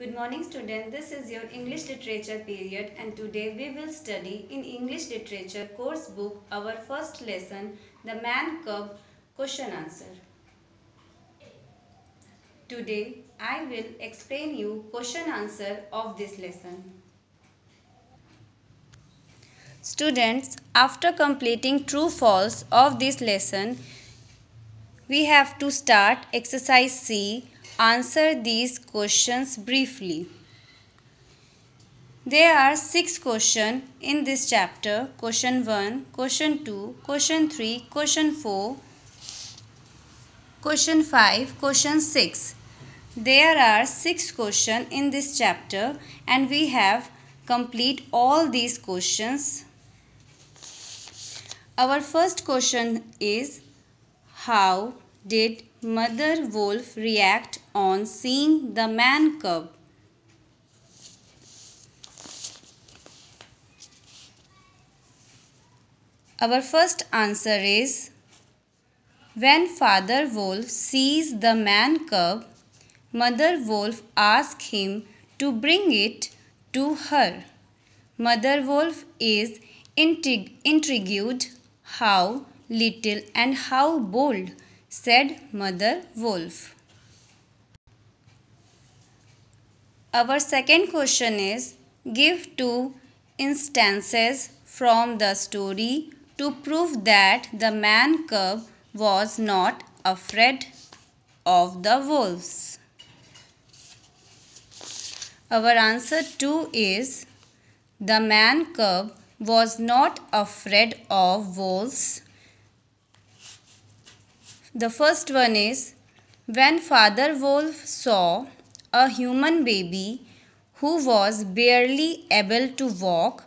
Good morning student, this is your English literature period and today we will study in English literature course book our first lesson, The Man Cub question answer. Today I will explain you question answer of this lesson. Students, after completing true false of this lesson, we have to start exercise C. Answer these questions briefly. There are 6 questions in this chapter. Question 1, question 2, question 3, question 4, question 5, question 6. There are 6 questions in this chapter and we have complete all these questions. Our first question is, how did Mother Wolf react on seeing the man cub? Our first answer is, when Father Wolf sees the man cub, Mother Wolf asks him to bring it to her. Mother Wolf is intrigued. How little and how bold, said Mother Wolf. Our second question is, give 2 instances from the story to prove that the man cub was not afraid of the wolves. Our answer 2 is, the man cub was not afraid of wolves. The first one is, when Father Wolf saw a human baby who was barely able to walk,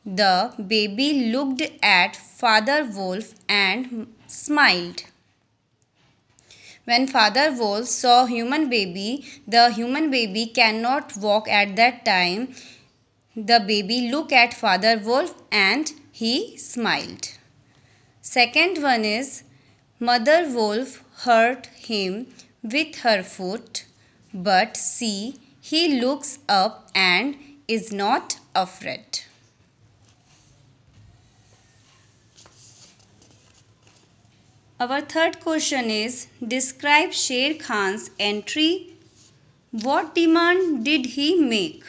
the baby looked at Father Wolf and smiled. When Father Wolf saw human baby, the human baby cannot walk at that time. The baby looked at Father Wolf and he smiled. Second one is, Mother Wolf hurt him with her foot, but see, he looks up and is not afraid. Our third question is, describe Sher Khan's entry. What demand did he make?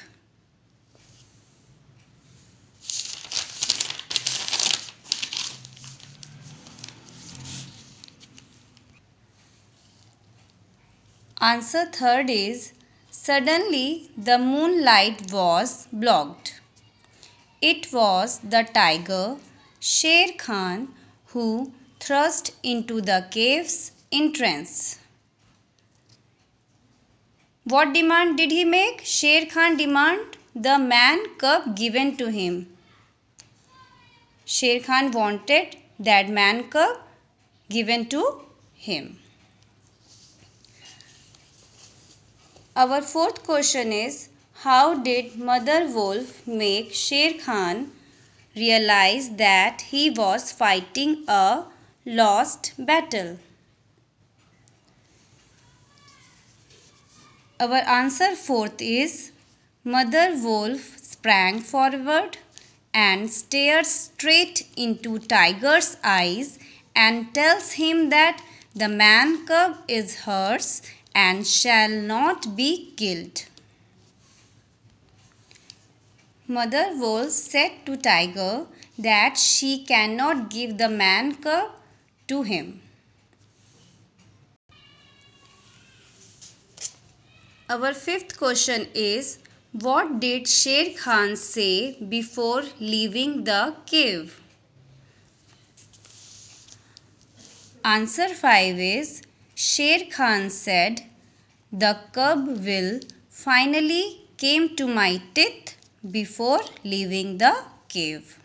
Answer third is, suddenly the moonlight was blocked. It was the tiger, Sher Khan, who thrust into the cave's entrance. What demand did he make? Sher Khan demanded the man cub given to him. Sher Khan wanted that man cub given to him. Our fourth question is, how did Mother Wolf make Sher Khan realize that he was fighting a lost battle? Our answer fourth is, Mother Wolf sprang forward and stared straight into Tiger's eyes and tells him that the man cub is hers and shall not be killed. Mother Wolf said to Tiger that she cannot give the man cub to him. Our fifth question is, what did Sher Khan say before leaving the cave? Answer 5 is, Sher Khan said, the cub will finally came to my teeth before leaving the cave.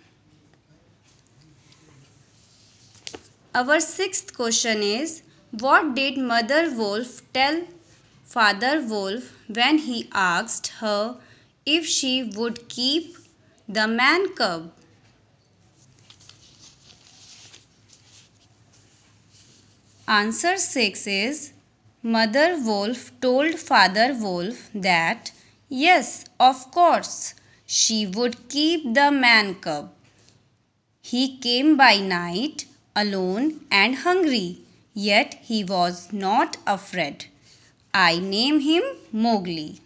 Our sixth question is, what did Mother Wolf tell Father Wolf when he asked her if she would keep the man cub? Answer 6 is, Mother Wolf told Father Wolf that Yes, of course, she would keep the man cub. He came by night, alone and hungry, yet he was not afraid. I name him Mowgli.